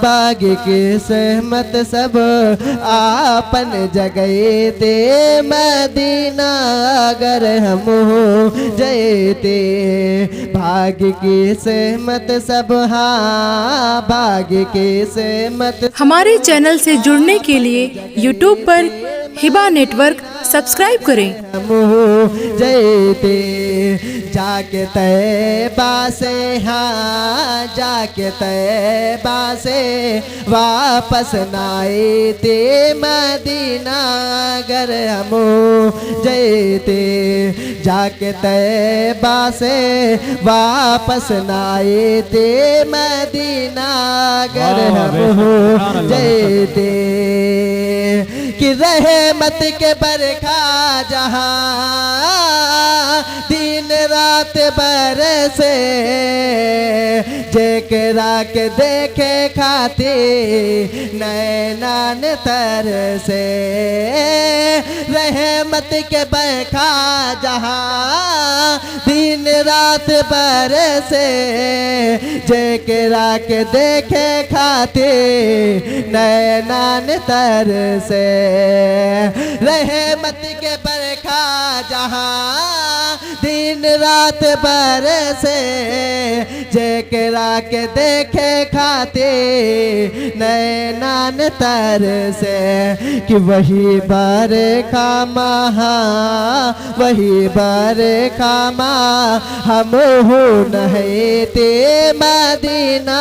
भाग्य की सहमत सब आपन जगए ते मदीना अगर हम हो जयते। भाग्य की सहमत सब, हाँ भाग्य की सहमत। हमारे चैनल से जुड़ने के लिए यूट्यूब पर हिबा नेटवर्क सब्सक्राइब करें। हम हो जयते जाके तैबा से, हाँ जाके तैबा से वापस नाए ते मदीना अगर हम हो जयते। जाके तैबा से वापस नाए ते मदीना अगर हम हो जयते। कि रहमत के बरखा जहाँ दिन रात बरसे, जेकरा के देखे खाते नैनान तरसे। रहमत के बरखा जहाँ दिन रात बरसे, जेकरा के देखे खाते नैनान तरसे। रहमत के बरखा जहाँ दिन रात बरसे, जेकरा के देखे खाते नैनान तरसे। कि वही बरखा महा, वही बरखा माँ हम हो नहते मदीना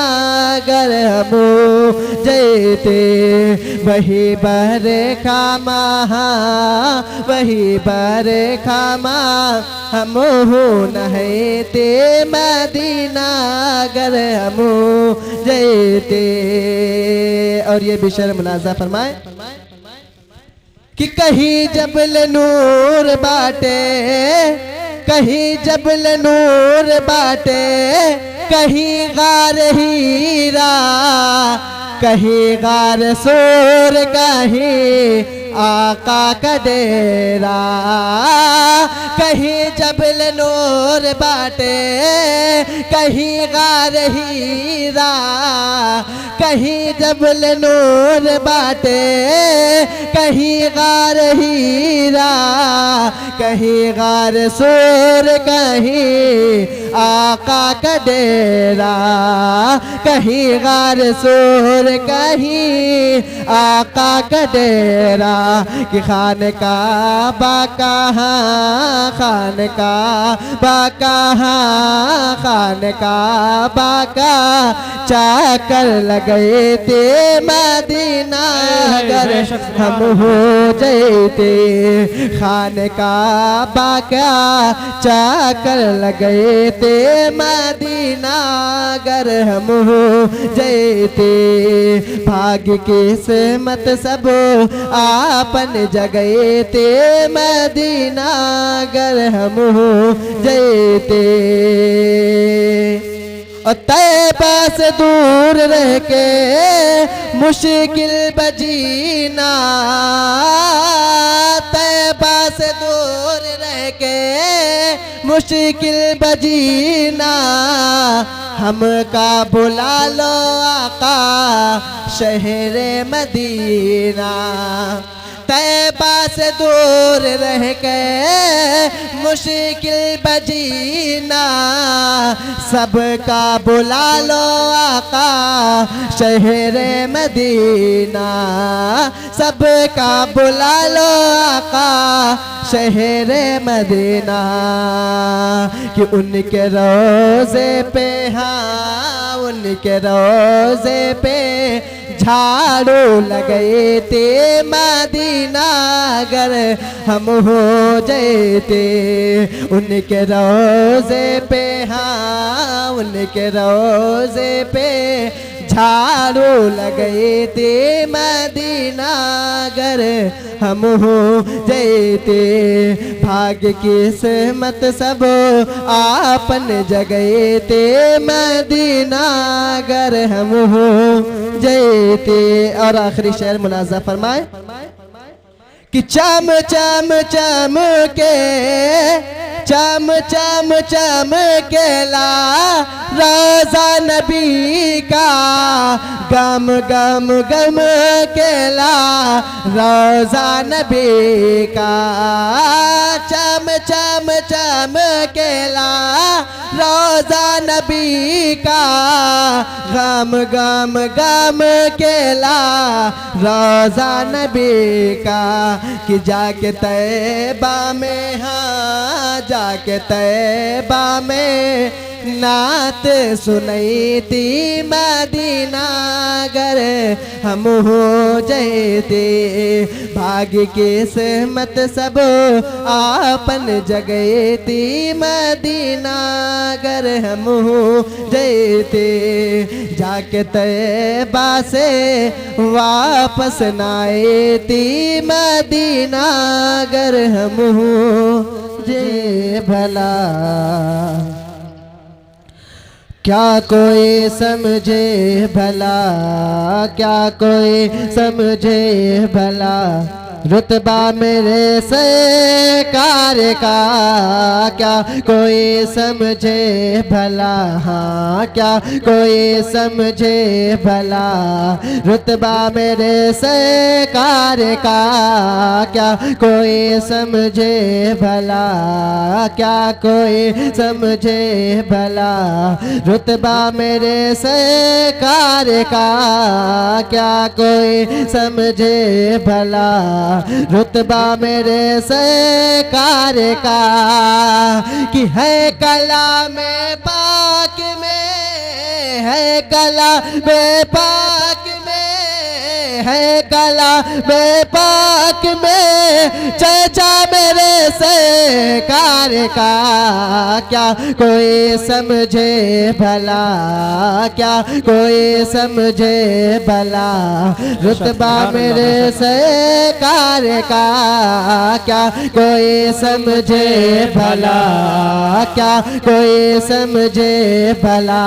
अगर हम हो जयते। वही बरखा महा, वही बरखा माँ हम हो नहते मदीना अगर हम हो जयते। और ये भी शेर मुलाजा फरमाए कि कहीं जबल नूर बाटे, कहीं जबल नूर बाटे, कहीं गार हीरा, कहीं गार सोर, कहीं आका का डेरा। कहीं जबल नूर बाटे, कहीं गार हीरा, कहीं जबल नूर बाटे, कहीं गार हीरा, कहीं गार सोर, कहीं आका का डेरा। कहीं गार सोर, कहीं आका का डेरा। कि खान का बाकहा, खान का बाकहा, खान का बाका चाकर लगे ते मदीना अगर हम हो जयते। खान का बाका चाकर लगे ते मदीना अगर हम हो जयते। भाग्य की सहमत सब आपन जगए ते मदीना अगर हम हो जयते। और तैबा से दूर रह के मुश्किल बजीना, तैबा से दूर रह के मुश्किल बजीना। हमका बुला लो आका शहर मदीना। तैबा से दूर रह के मुश्किल बजीना, सबका बुला लो आका शहर मदीना। सबका बुला लो आका शहर मदीना। कि उनके रोज़े पे, हाँ उनके रोज़े पे झाड़ू लगे ते मदीना अगर हम हो जयते। उनके रोज़े पे, हाँ उनके रोज़े पे झाड़ू लगे ते मदीना अगर हम हो जयते। भाग्य की सहमत सब आपन जगए ते मदीना अगर हम हो जयते। और आखिरी शेर मुलाजा फरमाए कि चम चम चम के चम चम चमकेला रोजा नबी का, गम गम गम केला रोजा नबी का। चम चम चमकेला रोजा नबी का, गम गम गम केला रोजा नबी का। कि जाके तैबा में, हाँ जाके तैबा में नात सुनई थी मदीना गर हम हो जयते। भाग्य के सहमत सब आपन जगए थी मदीना गर हम हो जयते। जाके तैबा से वापस नाए थी मदीना गर हम हो जे भला। क्या कोई समझे भला, क्या कोई समझे भला, रुतबा मेरे सरकार का। क्या कोई समझे भला, हाँ क्या कोई समझे भला, रुतबा मेरे सरकार का। क्या कोई समझे भला, क्या कोई समझे भला, रुतबा मेरे सरकार का। क्या कोई समझे भला, रुतबा मेरे सरकार का। कि है कलाम पाक में, है कलाम पाक में, है कलाम पाक में चर्चा मेरे सरकार का। क्या कोई समझे भला, क्या कोई समझे भला, रुतबा मेरे सरकार का। क्या कोई समझे भला, क्या कोई समझे भला,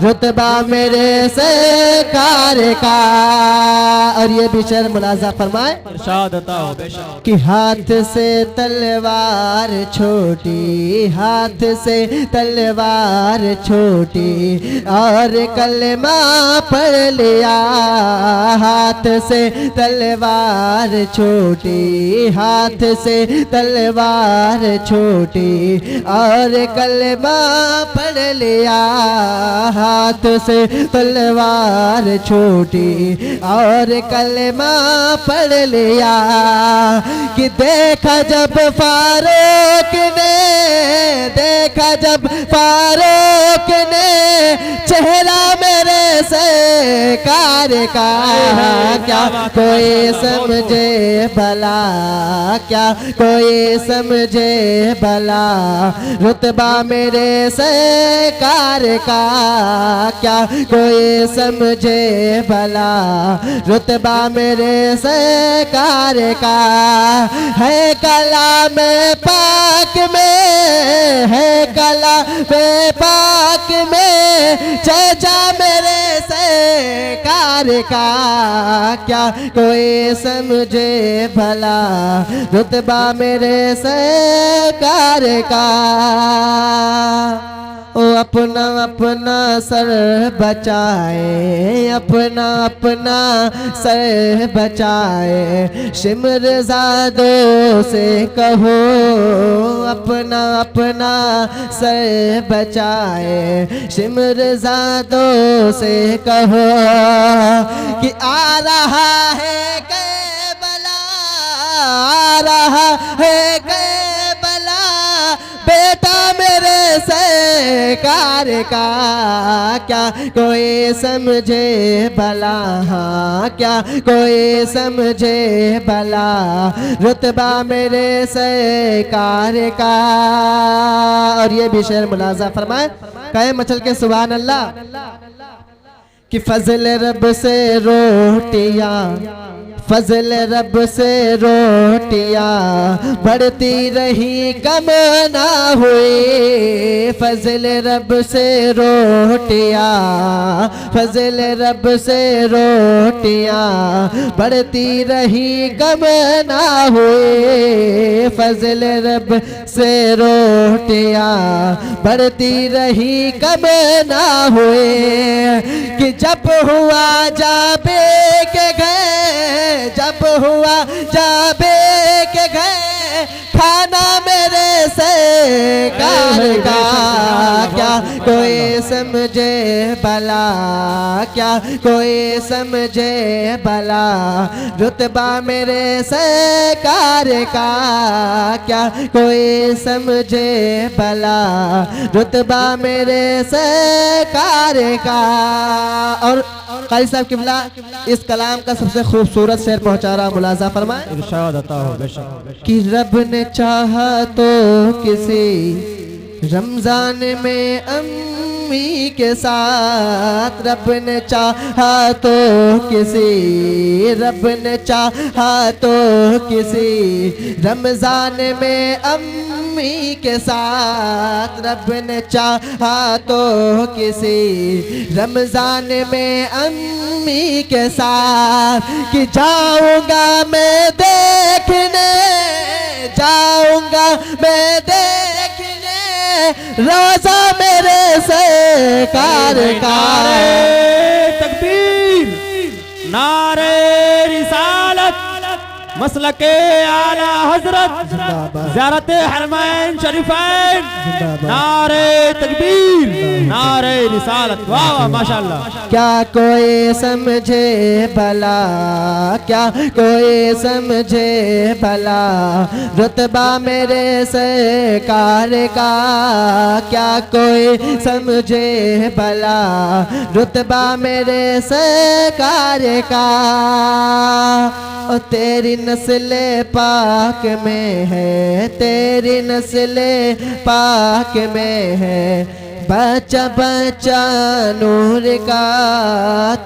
रुतबा मेरे सरकार का। और ये भी शेर मुलाजा फरमाए कि हाथ से तलवार छोटी, हाथ से तलवार छोटी, और कलमा पढ़ लिया। हाथ से तलवार छोटी, हाथ से तलवार छोटी, और कलमा पढ़ लिया। हाथ से तलवार छोटी और कलमा पढ़ लिया। कि देखा जब फारूक ने, देखा जब फारूक ने चेहरा मेरे सरकार का। क्या कोई समझे भला, क्या कोई समझे भला, रुतबा मेरे सरकार का। क्या कोई समझे भला, रुतबा मेरे सरकार का। है कलाम पाक में, है कलाम पाक में चर्चा मेरे सरकार का। क्या कोई समझे भला, रुतबा मेरे सरकार का। ओ अपना अपना सर बचाए, अपना अपना सर बचाए, शिमरजादों से कहो अपना अपना सर बचाए, शिमरजादों से कहो कि आ रहा है करबला, आ रहा है करबला, बेटा मेरे सरकार का। क्या कोई समझे भला, हाँ क्या कोई समझे भला, रुतबा मेरे सरकार का। और ये भी शेर मुलाजा फरमाए, कहे मचल के सुभान अल्लाह। कि फजल रब से रोटियां, फजल रब से रोटियां बढ़ती रही कम ना हुई। फजल रब से रोटियां, फजल रब से रोटियां बढ़ती रही कम ना हुई। फजल रब से रोटियां बढ़ती रही, कम ना हुए कि जब हुआ जाबे के गए, जब हुआ जाबे के गए, खाना मेरे से कार का, क्या कोई समझे भला, क्या कोई समझे भला, रुतबा मेरे से कार का, क्या कोई समझे भला, रुतबा मेरे से कार का। और कारी साहब किबला इस कलाम का सबसे खूबसूरत शेर पहुंचा रहा, मुलाजा फरमाए। इरशाद अता हो बेशक कि रब ने चाहा तो किसी रमजान में अम्मी के साथ, रब ने चाहा तो किसी, रब ने चाहा तो किसी रमजान में अम्मी के साथ, रब ने चाहा तो किसी रमजान में अम्मी के साथ, कि जाऊंगा मैं देखने, जाऊंगा मैं देखने रोजा मेरे सरकार का। तकबीर, नारे रिसालत, मसलके आला हजरत, ज़ियारत हरमैन शरीफैन, नारे तकबीर, नारे रिसालत, वाह वाह माशाअल्लाह। क्या कोई समझे भला, क्या कोई समझे भला, रुतबा मेरे सरकार का, क्या कोई समझे भला, रुतबा मेरे सरकार का। और तेरी नस्ल पाक में है, तेरी नस्ल पाक में है, बच्चा बच्चा नूर का,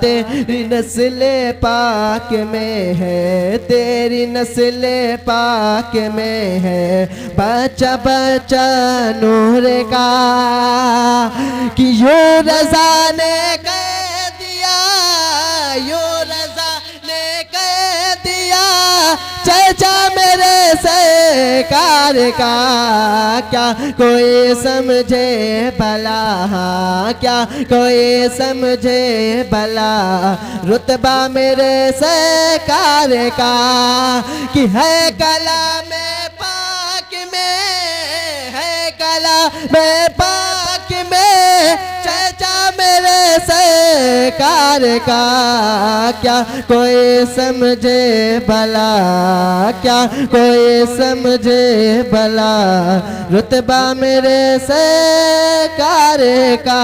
तेरी नस्ल पाक में है, तेरी नस्ल पाक में है, बच्चा बच्चा नूर का। कि यो रज़ा ने कह दिया, यो रज़ा ने कह दिया, चचा मेरे सरकार का, क्या कोई समझे भला, क्या कोई समझे भला, रुतबा मेरे सरकार का। कि है कलाम पाक में, है कलाम पाक में, चचा मेरे सरकार का, क्या कोई समझे भला, क्या कोई समझे भला, रुतबा मेरे सरकार का।